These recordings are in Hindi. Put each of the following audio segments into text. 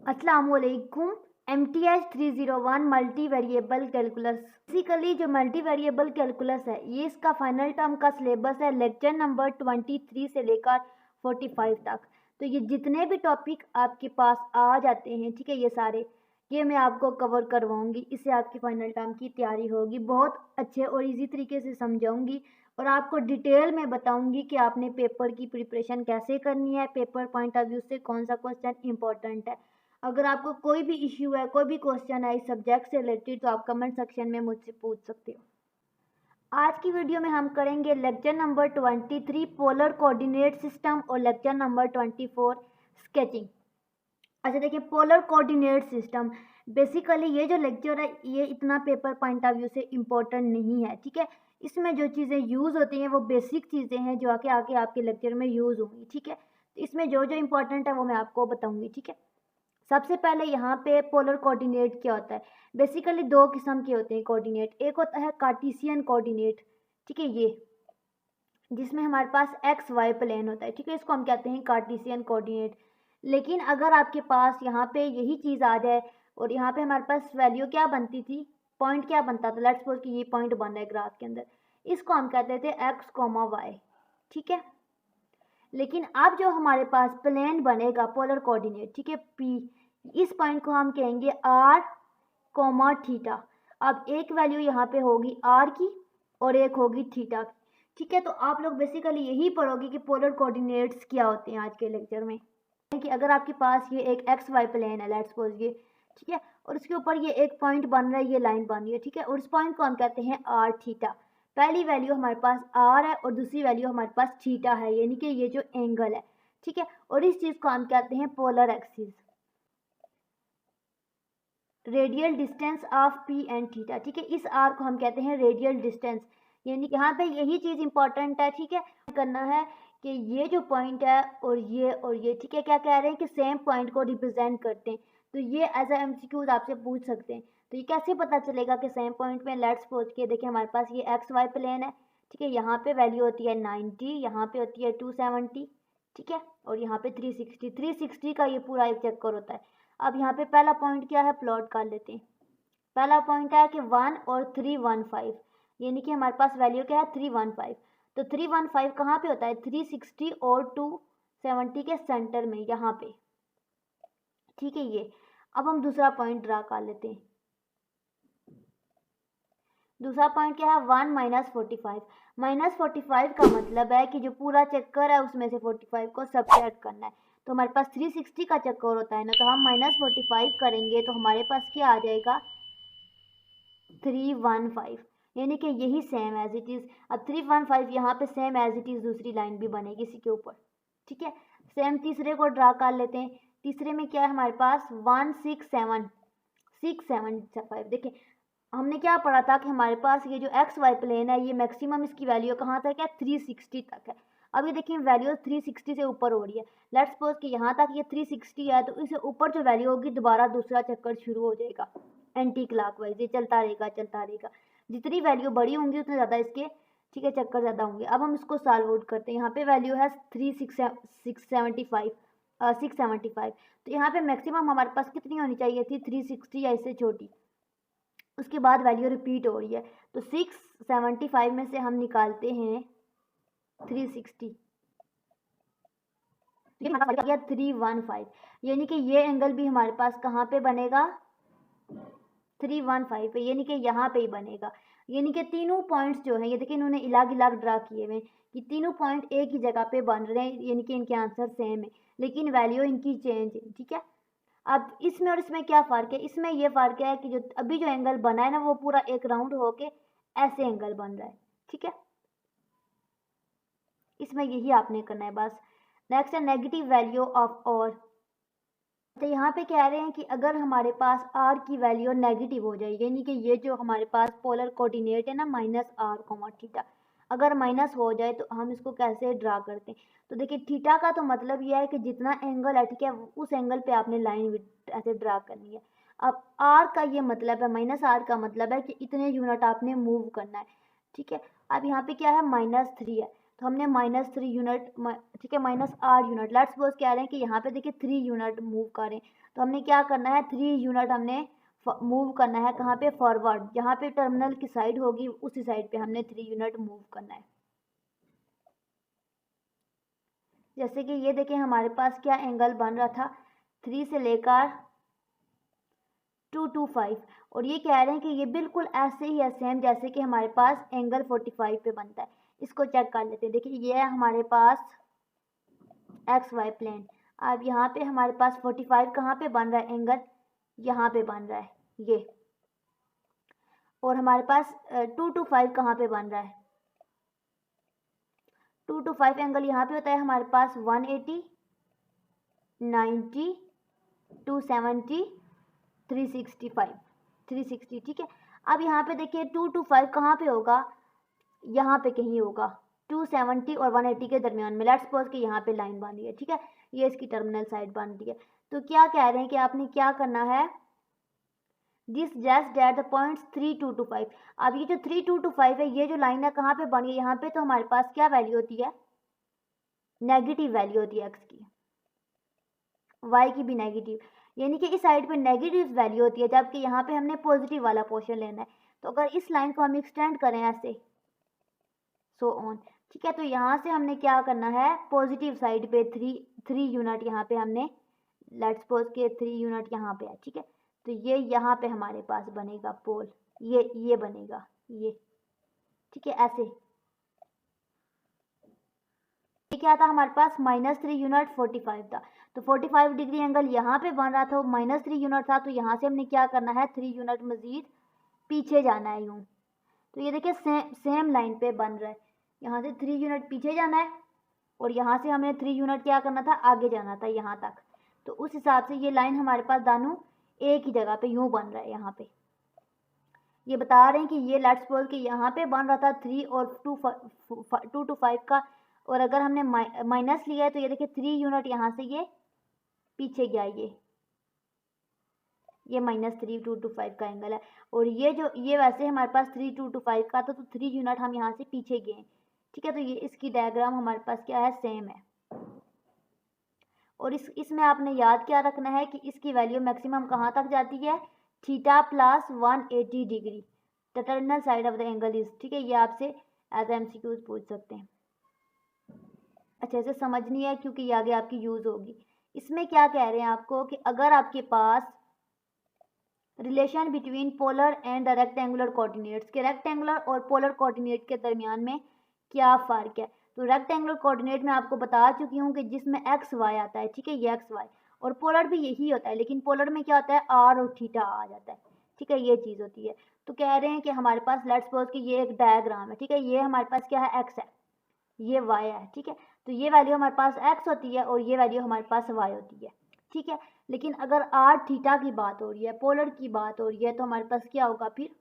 अस्सलाम वालेकुम। MTH 301 multi variable calculus. Basically जो मल्टी वेरिएबल कैलकुलस है ये इसका फाइनल टर्म का सिलेबस है लेक्चर नंबर 23 से लेकर 45 तक। तो ये जितने भी टॉपिक आपके पास आ जाते हैं, ठीक है, ये सारे ये मैं आपको कवर करवाऊंगी। इससे आपकी फाइनल टर्म की तैयारी होगी, बहुत अच्छे और इजी तरीके से समझाऊंगी और आपको डिटेल में बताऊंगी कि आपने पेपर की प्रिपरेशन कैसे करनी है, पेपर पॉइंट ऑफ व्यू से कौन सा क्वेश्चन इंपॉर्टेंट है। अगर आपको कोई भी इश्यू है, कोई भी क्वेश्चन है इस सब्जेक्ट से रिलेटेड, तो आप कमेंट सेक्शन में मुझसे पूछ सकते हो। आज की वीडियो में हम करेंगे lecture number 23 polar coordinate system और लेक्चर नंबर 24 स्केचिंग। अच्छा देखिए, पोलर कोऑर्डिनेट सिस्टम बेसिकली ये जो लेक्चर है ये इतना पेपर पॉइंट ऑफ व्यू से इम्पोर्टेंट नहीं है, ठीक है। इसमें जो चीज़ें यूज़ होती हैं वो बेसिक चीज़ें हैं जो आके आके आपके लेक्चर में यूज़ होंगी, ठीक है। तो इसमें जो जो इम्पोर्टेंट है वो मैं आपको बताऊंगी, ठीक है। सबसे पहले यहाँ पे पोलर कोऑर्डिनेट क्या होता है। बेसिकली दो किस्म के होते हैं कोऑर्डिनेट। एक होता है कार्टेशियन कोऑर्डिनेट, ठीक है, ये जिसमें हमारे पास एक्स वाई प्लेन होता है, ठीक है, इसको हम कहते हैं कार्टेशियन कोऑर्डिनेट। लेकिन अगर आपके पास यहाँ पे यही चीज़ आ जाए और यहाँ पे हमारे पास वैल्यू क्या बनती थी, पॉइंट क्या बनता था, लेट्स सपोज कि ये पॉइंट बन रहा है ग्राफ के अंदर, इसको हम कहते थे एक्स कॉमा वाई, ठीक है। लेकिन अब जो हमारे पास प्लेन बनेगा पोलर कोऑर्डिनेट, ठीक है, पी, इस पॉइंट को हम कहेंगे आर कोमा थीटा। अब एक वैल्यू यहाँ पे होगी आर की और एक होगी थीटा की, ठीक है। तो आप लोग बेसिकली यही पढ़ोगे कि पोलर कोऑर्डिनेट्स क्या होते हैं आज के लेक्चर में। कि अगर आपके पास ये एक एक्स वाई प्लेन है, लेट्स सपोज ये, ठीक है, और उसके ऊपर ये एक पॉइंट बन रहा है, ये लाइन बन रही है, ठीक है, और उस पॉइंट को हम कहते हैं आर थीटा। पहली वैल्यू हमारे पास आर है और दूसरी वैल्यू हमारे पास थीटा है, यानी कि ये जो एंगल है, ठीक है। और इस चीज़ को हम कहते हैं polar axis, radial distance of P and theta, ठीक है। इस आर को हम कहते हैं रेडियल डिस्टेंस, यानी यहाँ पे यही चीज़ इंपॉर्टेंट है, ठीक है, करना है कि ये जो पॉइंट है और ये, ठीक है, क्या कह रहे हैं कि सेम पॉइंट को रिप्रेजेंट करते हैं। तो ये एज ए MCQs आपसे पूछ सकते हैं। तो ये कैसे पता चलेगा कि सेम पॉइंट में, लेट्स सपोज के देखिए हमारे पास ये एक्स वाई प्लेन है, ठीक है, यहाँ पे वैल्यू होती है 90, यहाँ पे होती है 270, ठीक है, और यहाँ पे 360 का ये पूरा एक चक्कर होता है। अब यहाँ पे पहला पॉइंट क्या है, प्लॉट कर लेते हैं। पहला पॉइंट है कि 1 और 315, यानी कि हमारे पास वैल्यू क्या है 315। तो 315 कहाँ पे होता है, 360 और 270 के सेंटर में, यहाँ पे, ठीक है। ये अब हम दूसरा पॉइंट ड्रा कर लेते हैं। दूसरा पॉइंट क्या है, 1 माइनस 45। माइनस 45 का मतलब है कि जो पूरा चक्कर है उसमें से 45 को सब्ट्रैक्ट करना है। तो हमारे पास 360 का चक्कर होता है ना, तो हम माइनस 45 करेंगे तो हमारे पास क्या आ जाएगा 315, यानी कि यही सेम एज इट इज़। अब 315 यहाँ पे सेम एज इट इज़ दूसरी लाइन भी बनेगी इसी के ऊपर, ठीक है। सेम तीसरे को ड्रा कर लेते हैं। तीसरे में क्या है हमारे पास 167 देखिए, हमने क्या पढ़ा था कि हमारे पास ये जो एक्स वाई प्लेन है ये मैक्सिमम इसकी वैल्यू कहाँ तक है, 360 तक है। अब ये देखिए वैल्यू 360 से ऊपर हो रही है। लेट्स सपोज कि यहाँ तक ये 360 है, तो इससे ऊपर जो वैल्यू होगी दोबारा दूसरा चक्कर शुरू हो जाएगा एंटी क्लॉकवाइज, ये चलता रहेगा। जितनी वैल्यू बड़ी होंगी उतने ज़्यादा इसके, ठीक है, चक्कर ज़्यादा होंगे। अब हम इसको सॉल्व आउट करते हैं। यहाँ पे वैल्यू है 675, तो यहाँ पे मैक्सिमम हमारे पास कितनी होनी चाहिए थी, 360 या इससे छोटी। उसके बाद वैल्यू रिपीट हो रही है, तो 675 में से हम निकालते हैं 360, ये हमारा आ गया 315, यानी कि ये एंगल भी हमारे पास कहाँ पे बनेगा 315 पे, यानी कि यहाँ पे ही बनेगा। यानी कि तीनों पॉइंट्स जो हैं ये देखिए इन्होंने अलग अलग ड्रा किए हुए कि तीनों पॉइंट एक ही जगह पे बन रहे हैं, यानी कि इनके आंसर सेम है लेकिन वैल्यू इनकी चेंज है, ठीक है। अब इसमें और इसमें क्या फ़र्क है, इसमें ये फ़र्क है कि जो अभी जो एंगल बना है ना वो पूरा एक राउंड होके ऐसे एंगल बन रहा है, ठीक है। इसमें यही आपने करना है बस। नेक्स्ट है नेगेटिव वैल्यू ऑफ और। तो यहाँ पे कह रहे हैं कि अगर हमारे पास आर की वैल्यू नेगेटिव हो जाए, यानी कि ये जो हमारे पास पोलर कोऑर्डिनेट है ना माइनस आर कोमा थीटा, अगर माइनस हो जाए तो हम इसको कैसे ड्रा करते हैं। तो देखिए थीटा का तो मतलब यह है कि जितना एंगल है, ठीक है, उस एंगल पे आपने लाइन ऐसे ड्रा करनी है। अब आर का ये मतलब है, माइनस आर का मतलब है कि इतने यूनिट आपने मूव करना है, ठीक है। अब यहाँ पे क्या है -3 है, तो हमने -3 यूनिट, ठीक है, -8 यूनिट, लेट्स सपोज कह रहे हैं कि यहाँ पे देखिए 3 यूनिट मूव करें, तो हमने क्या करना है, 3 यूनिट हमने मूव करना है, कहाँ पे, फॉरवर्ड, जहाँ पे टर्मिनल की साइड होगी उसी साइड पे हमने 3 यूनिट मूव करना है। जैसे कि ये देखिए हमारे पास क्या एंगल बन रहा था, 3 से लेकर 2 to 5, और ये कह रहे हैं कि ये बिल्कुल ऐसे ही है सेम जैसे कि हमारे पास एंगल 45 पे बनता है। इसको चेक कर लेते हैं। देखिए ये है हमारे पास एक्स वाई प्लेन, अब यहाँ पे हमारे पास 45 कहाँ पे बन रहा है एंगल, यहाँ पे बन रहा है ये, और हमारे पास 2 to 5 कहाँ पे बन रहा है, 2 to 5 एंगल यहाँ पे होता है हमारे पास 180, 90, 270, 365, 360, ठीक है। अब यहाँ पे देखिए 2 to 5 कहाँ पे होगा, यहाँ पे कहीं होगा, 270 और 180 के दरमियान में। लेट्स सपोज कि यहाँ पे लाइन बन रही है, ठीक है, ये इसकी टर्मिनल साइड बन रही है। तो क्या कह रहे हैं कि आपने क्या करना है, this just at the points 3, 2 to 5। अब ये जो 3, 2 to 5 है, ये जो लाइन है कहाँ पे बनी है, यहाँ पे, तो हमारे पास क्या वैल्यू होती है, नेगेटिव वैल्यू होती है एक्स की, वाई की भी नेगेटिव, यानी कि इस साइड पे नेगेटिव वैल्यू होती है, जबकि यहाँ पे हमने पॉजिटिव वाला पोर्शन लेना है। तो अगर इस लाइन को हम एक्सटेंड करें ऐसे, सो ऑन, ठीक है, तो यहाँ से हमने क्या करना है, पॉजिटिव साइड पे 3 यूनिट यहाँ पे हमने, लेट्स सपोज के 3 यूनिट यहाँ पे है, ठीक है, तो ये यहाँ पे हमारे पास बनेगा पोल, ये बनेगा ये, ठीक है, ऐसे। ये क्या था हमारे पास, -3 यूनिट 45 था, तो 45 डिग्री एंगल यहाँ पे बन रहा था, -3 यूनिट था, तो यहाँ से हमने क्या करना है, 3 यूनिट मजीद पीछे जाना है यूँ। तो ये देखिए सेम लाइन पे बन रहा है, यहाँ से 3 यूनिट पीछे जाना है, और यहाँ से हमें 3 यूनिट क्या करना था, आगे जाना था यहाँ तक। तो उस हिसाब से ये लाइन हमारे पास दानों एक ही जगह पे यूँ बन रहा है। यहाँ पे ये बता रहे हैं कि ये लेट्स सपोज कि यहाँ पे बन रहा था 3 और 2 to 5 का, और अगर हमने माइनस लिया है तो ये देखिए 3 यूनिट यहाँ से ये पीछे गया, ये -3 2 to 5 का एंगल है, और ये वैसे हमारे पास 3 2 to 5 का था, तो 3 यूनिट हम यहाँ से पीछे गए, ठीक है। तो ये इसकी डायग्राम हमारे पास क्या है, सेम है। और इसमें आपने याद क्या रखना है कि इसकी वैल्यू मैक्सिमम कहाँ तक जाती है, theta plus 180 degree, the terminal side of the angle is, ठीक है, ये आपसे एज MCQs पूछ सकते हैं। अच्छे से समझनी है क्योंकि ये आगे आपकी यूज होगी। इसमें क्या कह रहे हैं आपको कि अगर आपके पास relation between polar and the rectangular coordinates के रेक्टेंगुलर और पोलर कोऑर्डिनेट के दरमियान में क्या फ़र्क है, तो रेक्टेंगुलर कोऑर्डिनेट में आपको बता चुकी हूँ कि जिसमें एक्स वाई आता है, ठीक है, ये एक्स वाई, और पोलर भी यही होता है, लेकिन पोलर में क्या होता है, आर और थीटा आ जाता है, ठीक है, ये चीज़ होती है। तो कह रहे हैं कि हमारे पास लेट्स सपोज कि ये एक डायग्राम है, ठीक है, ये हमारे पास क्या है, एक्स है, ये वाई है, ठीक है, तो ये वैल्यू हमारे पास एक्स होती है और ये वैल्यू हमारे पास वाई होती है, ठीक है। लेकिन अगर आर थीटा की बात हो रही है, पोलर की बात हो रही है, तो हमारे पास क्या होगा, फिर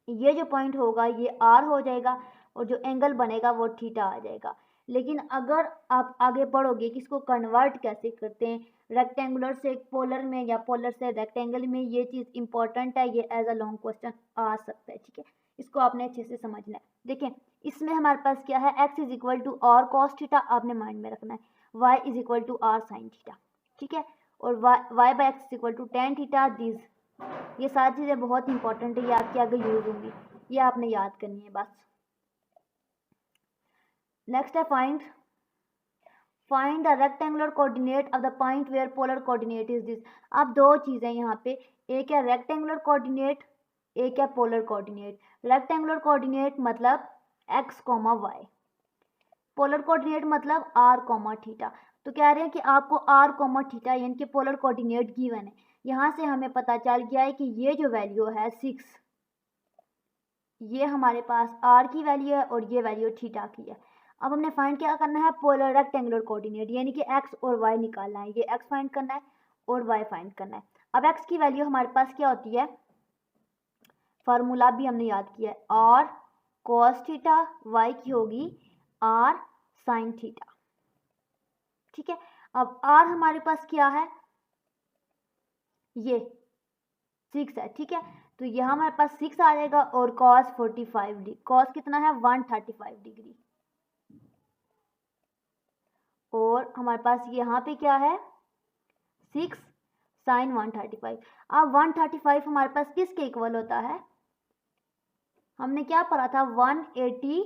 ये जो पॉइंट होगा ये आर हो जाएगा और जो एंगल बनेगा वो थीटा आ जाएगा। लेकिन अगर आप आगे पढ़ोगे कि इसको कन्वर्ट कैसे करते हैं रेक्टेंगुलर से पोलर में या पोलर से रेक्टेंगल में, ये चीज़ इंपॉर्टेंट है, ये एज अ लॉन्ग क्वेश्चन आ सकता है, ठीक है, इसको आपने अच्छे से समझना है। देखें इसमें हमारे पास क्या है, x is equal to are cos theta, आपने माइंड में रखना है, y is equal to are sine theta, ठीक है, और y by x is equal to tan theta, this, ये सारी चीज़ें बहुत इंपॉर्टेंट है, ये आपके आगे यूज होंगी, ये आपने याद करनी है बस। नेक्स्ट है find the rectangular coordinate of the point where polar coordinate is this. अब दो चीज़ें यहाँ पे, एक है रेक्टेंगुलर कोऑर्डिनेट, एक है पोलर कोऑर्डिनेट। रेक्टेंगुलर कोऑर्डिनेट मतलब x, y, पोलर कोऑर्डिनेट मतलब r, थीटा। तो कह रहे हैं कि आपको r, थीटा यानी कि पोलर कोऑर्डिनेट गिवन है। यहाँ से हमें पता चल गया है कि ये जो वैल्यू है 6, ये हमारे पास r की वैल्यू है और ये वैल्यू थीटा की है। अब हमने फाइंड क्या करना है, पोलर रेक्टेंगुलर कोऑर्डिनेट यानी कि x और y निकालना है, ये x फाइंड करना है और y फाइंड करना है। अब x की वैल्यू हमारे पास क्या होती है, फार्मूला भी हमने याद किया है, r cos थीटा, y की होगी r sin थीटा, ठीक है। अब r हमारे पास क्या है, ये 6 है, ठीक है, तो यहाँ हमारे पास 6 आ जाएगा और cos 45 डिग्री, cos कितना है 135 डिग्री, और हमारे पास यहाँ पे क्या है 6 साइन 135। अब 135 हमारे पास किसके इक्वल होता है, हमने क्या पढ़ा था 180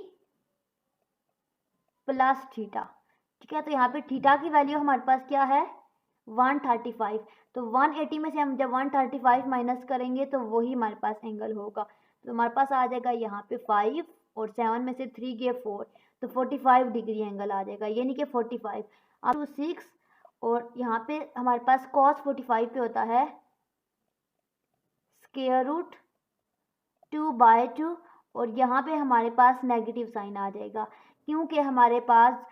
प्लस थीटा। ठीक है, तो यहाँ पे थीटा की वैल्यू हमारे पास क्या है 135। तो 180 में से हम जब 135 माइनस करेंगे तो वही हमारे पास एंगल होगा। तो हमारे पास आ जाएगा यहाँ पे 5 और 7 में से 3 गए 4, तो 45 डिग्री एंगल आ जाएगा, यानी कि 45। अब 6 और यहाँ पे हमारे पास cos 45 पे होता है स्क्वायर रूट 2/2 और यहाँ पे हमारे पास नेगेटिव साइन आ जाएगा, क्योंकि हमारे पास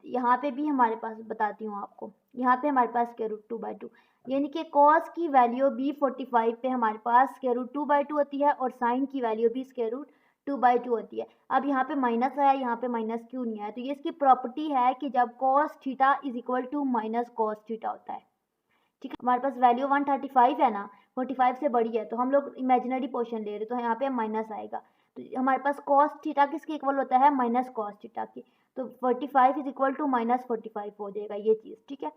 यहाँ पे भी हमारे पास बताती हूँ आपको, यहाँ पे हमारे पास स्क्वायर रूट 2/2, यानी कि cos की वैल्यू भी 45 पे हमारे पास स्क्वायर रूट 2/2 होती है और साइन की वैल्यू भी स्क्वायर रूट 2/2 होती है। अब यहाँ पे माइनस आया, यहाँ पे माइनस क्यों नहीं आया, तो ये इसकी प्रॉपर्टी है कि जब cos theta is equal to minus cos theta होता है। ठीक है, हमारे पास वैल्यू 135 है ना, 45 से बड़ी है, तो हम लोग इमेजिनरी पोर्शन ले रहे, तो यहाँ पे माइनस आएगा, तो हमारे पास cos थीटा किसके इक्वल होता है माइनस cos थीटा की, तो 45 इज इक्वल टू माइनस 45 हो जाएगा ये चीज़। ठीक है,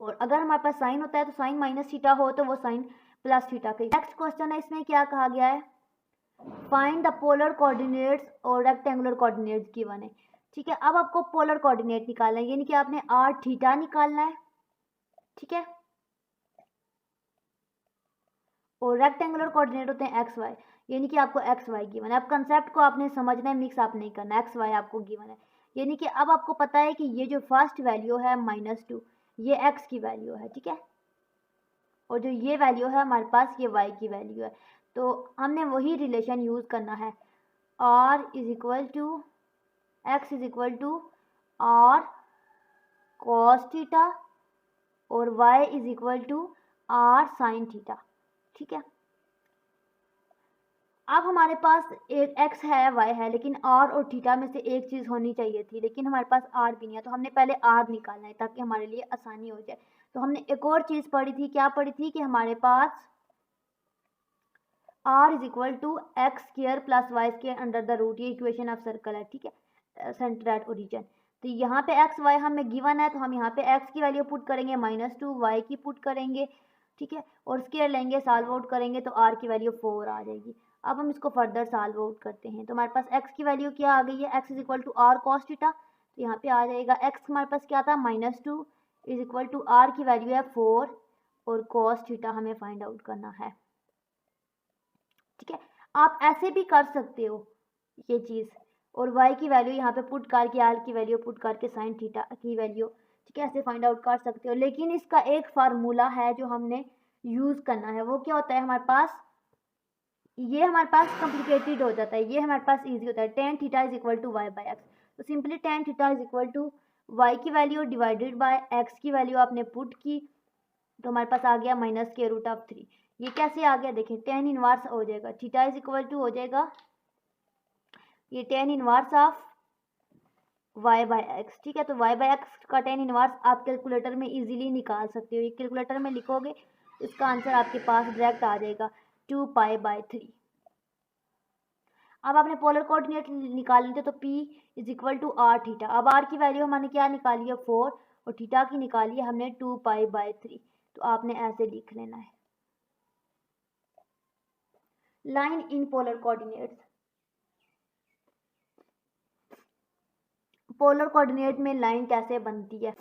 और अगर हमारे पास साइन होता है तो साइन माइनस थीटा हो तो वो साइन प्लस थीटा का। नेक्स्ट क्वेश्चन है, इसमें क्या कहा गया है, फाइंड द पोलर कोऑर्डिनेट्स और रेक्टेंगुलर कोऑर्डिनेट्स गिवन है। ठीक है, अब आपको पोलर कोऑर्डिनेट निकालना है, यानी कि आपने r थीटा निकालना है। ठीक है, और रेक्टेंगुलर कोऑर्डिनेट होते हैं एक्स वाई, यानी कि आपको एक्स वाई गिवन है। अब कंसेप्ट को आपने समझना है, मिक्स आप नहीं करना, एक्स वाई आपको गिवन है, यानी कि अब आपको पता है कि ये जो फर्स्ट वैल्यू है -2 ये एक्स की वैल्यू है। ठीक है, और जो ये वैल्यू है हमारे पास ये वाई की वैल्यू है, तो हमने वही रिलेशन यूज़ करना है, R is equal to X is equal to are cos theta और Y is equal to are sine theta. ठीक है, अब हमारे पास एक x है y है, लेकिन r और थीटा में से एक चीज़ होनी चाहिए थी, लेकिन हमारे पास r भी नहीं है, तो हमने पहले r निकालना है ताकि हमारे लिए आसानी हो जाए। तो हमने एक और चीज़ पढ़ी थी, क्या पढ़ी थी कि हमारे पास r is equal to x square plus y square under the root, ये इक्वेशन ऑफ सर्कल है। ठीक है, सेंटर एट ओरिजिन, तो यहाँ पे एक्स वाई हमें गिवन है, तो हम यहाँ पे x की वैल्यू पुट करेंगे -2, y की पुट करेंगे। ठीक है, और स्क्वायर लेंगे, सॉल्व आउट करेंगे तो r की वैल्यू 4 आ जाएगी। अब हम इसको फर्दर सॉल्व आउट करते हैं, तो हमारे पास x की वैल्यू क्या आ गई है, x is equal to are cos theta, तो यहाँ पे आ जाएगा x हमारे पास क्या था -2 इज इक्वल टू r की वैल्यू है 4 और कॉस थीटा हमें फाइंड आउट करना है। ठीक है, आप ऐसे भी कर सकते हो ये चीज़, और y की वैल्यू यहाँ पे पुट करके r की वैल्यू पुट करके साइन थीटा की वैल्यू, ठीक है, ऐसे फाइंड आउट कर सकते हो। लेकिन इसका एक फार्मूला है जो हमने यूज़ करना है, वो क्या होता है हमारे पास, ये हमारे पास कॉम्प्लिकेटेड हो जाता है, ये हमारे पास इजी होता है, tan theta is equal to Y by X, तो simply tan theta is equal to Y की वैल्यू डिवाइडेड बाय एक्स की वैल्यू आपने पुट की, तो हमारे पास आ गया -√3। ये कैसे आ गया, देखिए tan इनवर्स हो जाएगा, थीटा इज इक्वल टू हो जाएगा ये tan inverse of y by x. ठीक है, तो वाई बाई एक्स का tan इनवर्स आप कैलकुलेटर में इजीली निकाल सकते हो, ये कैलकुलेटर में लिखोगे इसका आंसर आपके पास डायरेक्ट आ जाएगा 2π/3। अब आपने पोलर कोऑर्डिनेट निकालने थे, तो p is equal to r theta, अब r की वैल्यू हमने क्या निकाली है 4 और थीटा की निकाली है हमने 2π/3, तो आपने ऐसे लिख लेना है। Line in polar coordinates, polar coordinate में लाइन कैसे बनती है।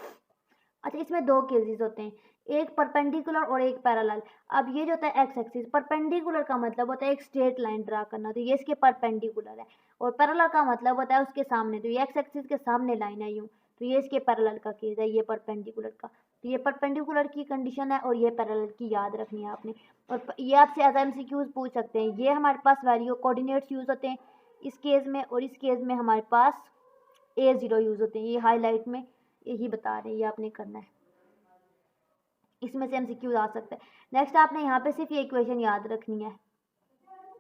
अच्छा, इसमें दो केसेस होते हैं, एक परपेंडिकुलर और एक पैरेलल। अब ये जो होता है एक्स एक्सिस, परपेंडिकुलर का मतलब होता है एक स्ट्रेट लाइन ड्रा करना, तो ये इसके परपेंडिकुलर है, और पैरेलल का मतलब होता है उसके सामने, तो ये एक्स एक्सिस के सामने लाइन है यूँ, तो ये इसके पैरेलल का केस है, ये परपेंडिकुलर का। तो ये परपेंडिकुलर की कंडीशन है और ये पैरेलल की याद रखनी है आपने, और ये आपसे एज MCQs पूछ सकते हैं। ये हमारे पास वैल्यू कोऑर्डिनेट्स यूज़ होते हैं इस केस में, और इस केस में हमारे पास A0 यूज़ होते हैं, ये हाईलाइट में यही बता रहे हैं, ये आपने करना है, इसमें से MCQ आ सकता है। नेक्स्ट आपने यहाँ पे सिर्फ ये इक्वेशन याद रखनी है,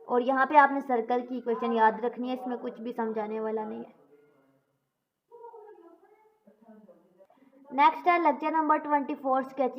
और यहाँ पे आपने सर्कल की इक्वेशन याद रखनी है, इसमें कुछ भी समझाने वाला नहीं है। नेक्स्ट है लेक्चर नंबर 24 स्केचिंग